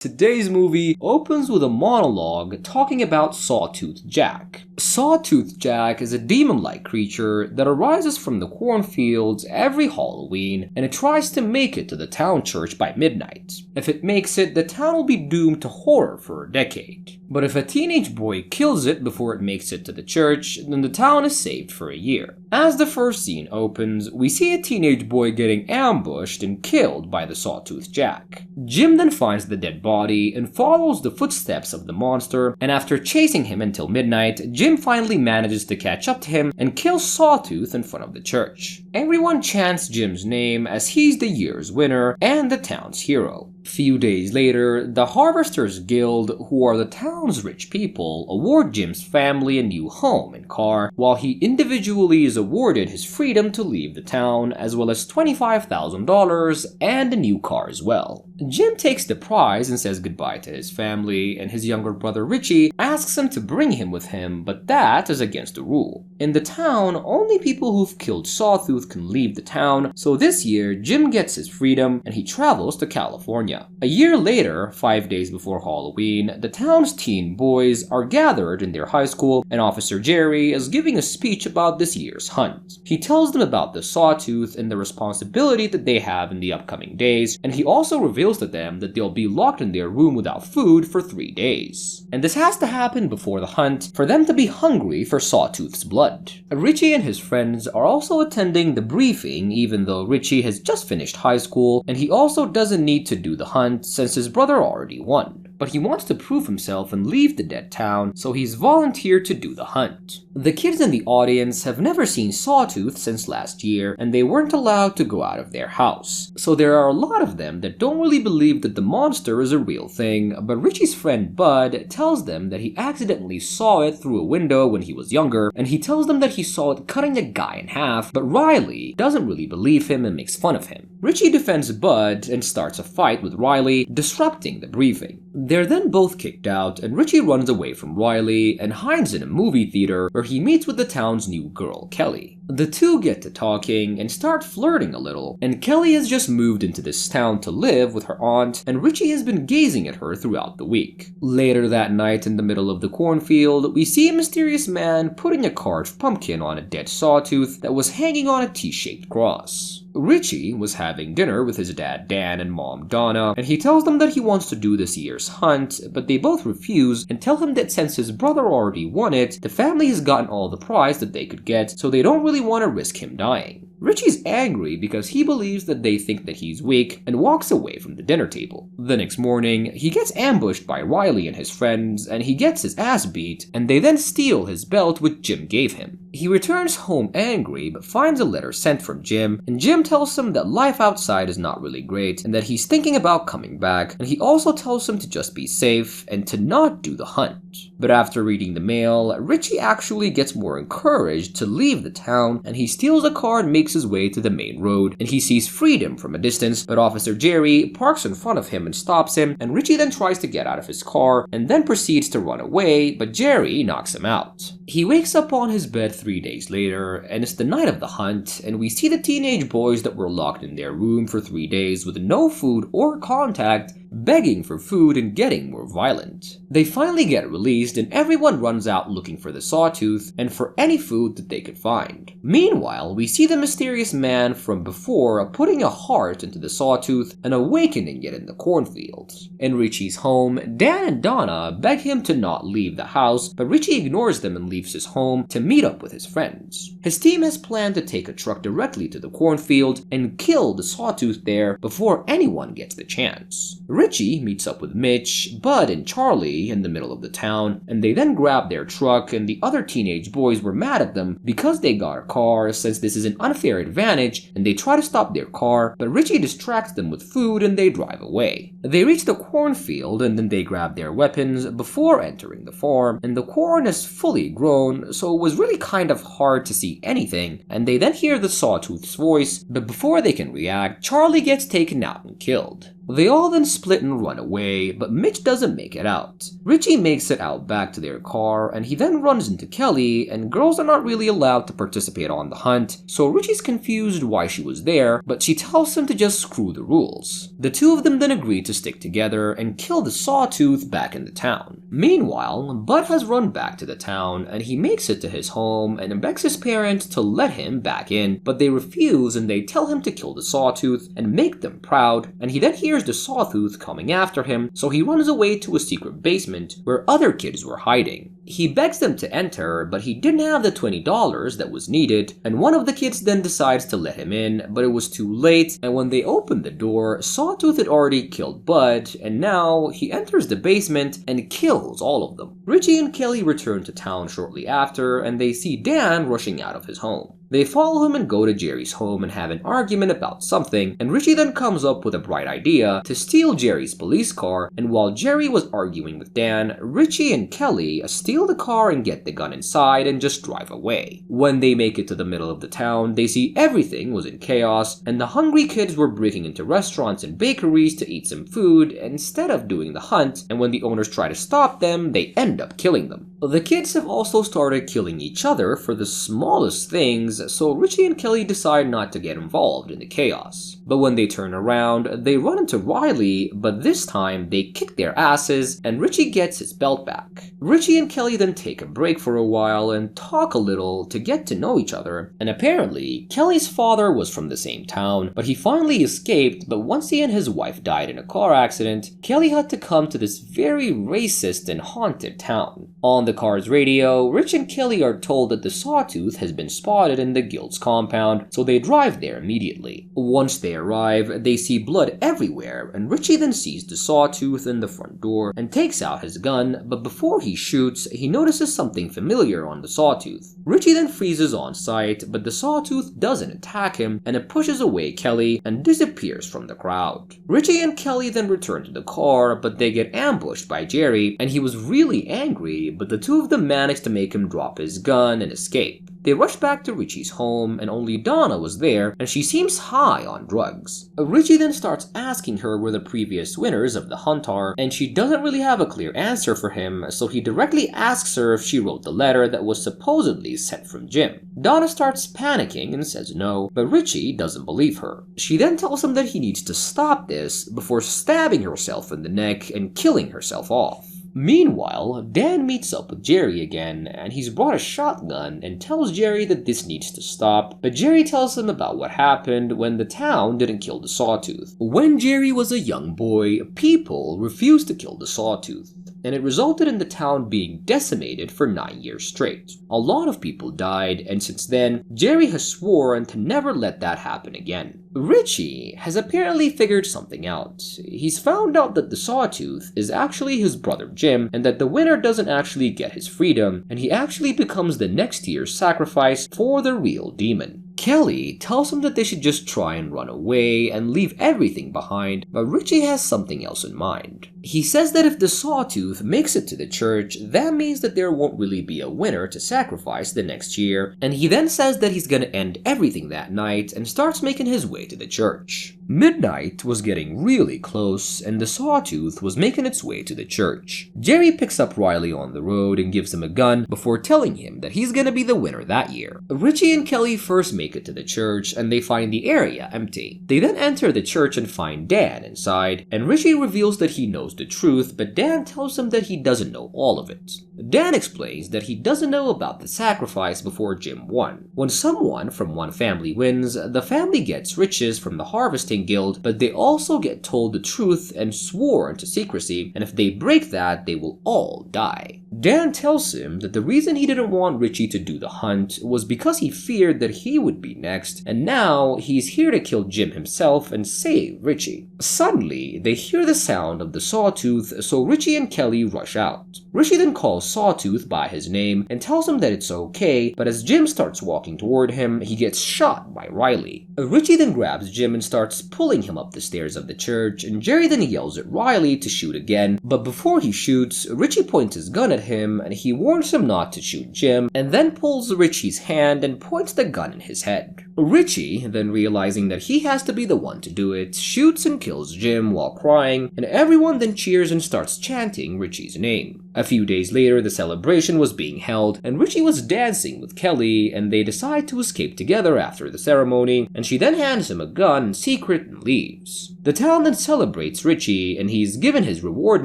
Today's movie opens with a monologue talking about Sawtooth Jack. Sawtooth Jack is a demon-like creature that arises from the cornfields every Halloween, and it tries to make it to the town church by midnight. If it makes it, the town will be doomed to horror for a decade. But if a teenage boy kills it before it makes it to the church, then the town is saved for a year. As the first scene opens, we see a teenage boy getting ambushed and killed by the Sawtooth Jack. Jim then finds the dead body and follows the footsteps of the monster, and after chasing him until midnight, Jim finally manages to catch up to him and kills Sawtooth in front of the church. Everyone chants Jim's name as he's the year's winner and the town's hero. Few days later, the Harvesters Guild, who are the town's rich people, award Jim's family a new home and car, while he individually is awarded his freedom to leave the town, as well as $25,000 and a new car as well. Jim takes the prize and says goodbye to his family, and his younger brother Richie asks him to bring him with him, but that is against the rule. In the town, only people who've killed Sawtooth can leave the town, so this year Jim gets his freedom and he travels to California. A year later, 5 days before Halloween, the town's teen boys are gathered in their high school, and Officer Jerry is giving a speech about this year's hunt. He tells them about the Sawtooth and the responsibility that they have in the upcoming days, and he also reveals to them that they'll be locked in their room without food for 3 days. And this has to happen before the hunt for them to be hungry for Sawtooth's blood. Richie and his friends are also attending the briefing, even though Richie has just finished high school, and he also doesn't need to do the hunt since his brother already won. But he wants to prove himself and leave the dead town, so he's volunteered to do the hunt. The kids in the audience have never seen Sawtooth since last year, and they weren't allowed to go out of their house. So there are a lot of them that don't really believe that the monster is a real thing, but Richie's friend Bud tells them that he accidentally saw it through a window when he was younger, and he tells them that he saw it cutting a guy in half, but Riley doesn't really believe him and makes fun of him. Richie defends Bud and starts a fight with Riley, disrupting the briefing. They're then both kicked out, and Richie runs away from Riley and hides in a movie theater where he meets with the town's new girl, Kelly. The two get to talking and start flirting a little, and Kelly has just moved into this town to live with her aunt, and Richie has been gazing at her throughout the week. Later that night, in the middle of the cornfield, we see a mysterious man putting a carved pumpkin on a dead sawtooth that was hanging on a T-shaped cross. Richie was having dinner with his dad Dan and mom Donna, and he tells them that he wants to do this year's hunt, but they both refuse and tell him that since his brother already won it, the family has gotten all the prize that they could get, so they don't really want to risk him dying. Richie's angry because he believes that they think that he's weak and walks away from the dinner table. The next morning, he gets ambushed by Riley and his friends, and he gets his ass beat, and they then steal his belt which Jim gave him. He returns home angry but finds a letter sent from Jim, and Jim tells him that life outside is not really great and that he's thinking about coming back, and he also tells him to just be safe and to not do the hunt. But after reading the mail, Richie actually gets more encouraged to leave the town, and he steals a car and makes his way to the main road, and he sees freedom from a distance, but Officer Jerry parks in front of him and stops him, and Richie then tries to get out of his car and then proceeds to run away, but Jerry knocks him out. He wakes up on his bed 3 days later, and it's the night of the hunt, and we see the teenage boys that were locked in their room for 3 days with no food or contact begging for food and getting more violent. They finally get released, and everyone runs out looking for the sawtooth and for any food that they could find. Meanwhile, we see the mysterious man from before putting a heart into the sawtooth and awakening it in the cornfields. In Richie's home, Dan and Donna beg him to not leave the house, but Richie ignores them and leaves his home to meet up with his friends. His team has planned to take a truck directly to the cornfield and kill the sawtooth there before anyone gets the chance. Richie meets up with Mitch, Bud, and Charlie in the middle of the town, and they then grab their truck, and the other teenage boys were mad at them because they got a car since this is an unfair advantage, and they try to stop their car, but Richie distracts them with food and they drive away. They reach the cornfield and then they grab their weapons before entering the farm, and the corn is fully grown, so it was really kind of hard to see anything, and they then hear the sawtooth's voice, but before they can react, Charlie gets taken out and killed. They all then split and run away, but Mitch doesn't make it out. Richie makes it out back to their car, and he then runs into Kelly, and girls are not really allowed to participate on the hunt, so Richie's confused why she was there, but she tells him to just screw the rules. The two of them then agree to stick together and kill the Sawtooth back in the town. Meanwhile, Bud has run back to the town, and he makes it to his home and begs his parents to let him back in, but they refuse and they tell him to kill the Sawtooth and make them proud, and he then hears the Sawtooth coming after him, so he runs away to a secret basement where other kids were hiding. He begs them to enter, but he didn't have the $20 that was needed, and one of the kids then decides to let him in, but it was too late, and when they opened the door, Sawtooth had already killed Bud, and now he enters the basement and kills all of them. Richie and Kelly return to town shortly after, and they see Dan rushing out of his home. They follow him and go to Jerry's home and have an argument about something, and Richie then comes up with a bright idea to steal Jerry's police car, and while Jerry was arguing with Dan, Richie and Kelly steal the car and get the gun inside and just drive away. When they make it to the middle of the town, they see everything was in chaos, and the hungry kids were breaking into restaurants and bakeries to eat some food instead of doing the hunt, and when the owners try to stop them, they end up killing them. The kids have also started killing each other for the smallest things, so Richie and Kelly decide not to get involved in the chaos. But when they turn around, they run into Riley, but this time they kick their asses and Richie gets his belt back. Richie and Kelly then take a break for a while and talk a little to get to know each other, and apparently Kelly's father was from the same town, but he finally escaped, but once he and his wife died in a car accident, Kelly had to come to this very racist and haunted town. On the car's radio, Rich and Kelly are told that the Sawtooth has been spotted in the guild's compound, so they drive there immediately. Once they arrive, they see blood everywhere, and Richie then sees the Sawtooth in the front door and takes out his gun, but before he shoots, he notices something familiar on the Sawtooth. Richie then freezes on sight, but the Sawtooth doesn't attack him, and it pushes away Kelly and disappears from the crowd. Richie and Kelly then return to the car, but they get ambushed by Jerry, and he was really angry, but the two of them manage to make him drop his gun and escape. They rush back to Richie's home, and only Donna was there, and she seems high on drugs. Richie then starts asking her where the previous winners of the hunt are, and she doesn't really have a clear answer for him, so he directly asks her if she wrote the letter that was supposedly sent from Jim. Donna starts panicking and says no, but Richie doesn't believe her. She then tells him that he needs to stop this before stabbing herself in the neck and killing herself off. Meanwhile, Dan meets up with Jerry again, and he's brought a shotgun and tells Jerry that this needs to stop, but Jerry tells him about what happened when the town didn't kill the Sawtooth. When Jerry was a young boy, people refused to kill the Sawtooth, and it resulted in the town being decimated for 9 years straight. A lot of people died, and since then, Jerry has sworn to never let that happen again. Richie has apparently figured something out. He's found out that the Sawtooth is actually his brother Jim, and that the winner doesn't actually get his freedom, and he actually becomes the next year's sacrifice for the real demon. Kelly tells him that they should just try and run away and leave everything behind, but Richie has something else in mind. He says that if the Sawtooth makes it to the church, that means that there won't really be a winner to sacrifice the next year, and he then says that he's gonna end everything that night and starts making his way to the church. Midnight was getting really close, and the Sawtooth was making its way to the church. Jerry picks up Riley on the road and gives him a gun before telling him that he's gonna be the winner that year. Richie and Kelly first make it to the church, and they find the area empty. They then enter the church and find Dan inside, and Richie reveals that he knows the truth, but Dan tells him that he doesn't know all of it. Dan explains that he doesn't know about the sacrifice before Jim won. When someone from one family wins, the family gets riches from the harvesting guild, but they also get told the truth and sworn to secrecy, and if they break that, they will all die. Dan tells him that the reason he didn't want Richie to do the hunt was because he feared that he would be next, and now he's here to kill Jim himself and save Richie. Suddenly, they hear the sound of the Sawtooth, so Richie and Kelly rush out. Richie then calls Sawtooth by his name and tells him that it's okay, but as Jim starts walking toward him, he gets shot by Riley. Richie then grabs Jim and starts pulling him up the stairs of the church, and Jerry then yells at Riley to shoot again, but before he shoots, Richie points his gun at him and he warns him not to shoot Jim, and then pulls Richie's hand and points the gun in his head. Richie, then realizing that he has to be the one to do it, shoots and kills Jim while crying, and everyone then cheers and starts chanting Richie's name. A few days later, the celebration was being held, and Richie was dancing with Kelly, and they decide to escape together after the ceremony, and she then hands him a gun in secret and leaves. The town then celebrates Richie, and he's given his reward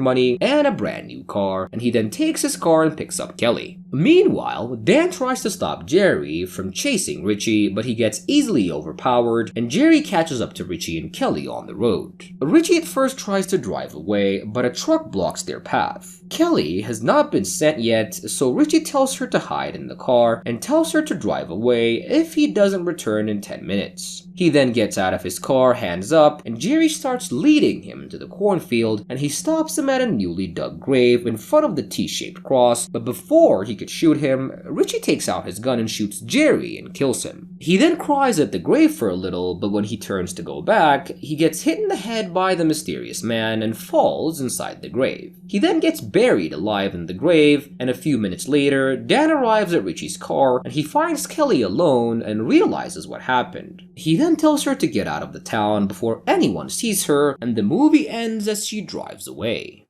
money and a brand new car, and he then takes his car and picks up Kelly. Meanwhile, Dan tries to stop Jerry from chasing Richie, but he gets easily overpowered, and Jerry catches up to Richie and Kelly on the road. Richie at first tries to drive away, but a truck blocks their path. Kelly has not been sent yet, so Richie tells her to hide in the car and tells her to drive away if he doesn't return in 10 minutes. He then gets out of his car, hands up, and Jerry starts leading him to the cornfield, and he stops him at a newly dug grave in front of the T-shaped cross, but before he could shoot him, Richie takes out his gun and shoots Jerry and kills him. He then cries at the grave for a little, but when he turns to go back, he gets hit in the head by the mysterious man and falls inside the grave. He then gets buried alive in the grave, and a few minutes later, Dan arrives at Richie's car, and he finds Kelly alone and realizes what happened. He then tells her to get out of the town before anyone sees her, and the movie ends as she drives away.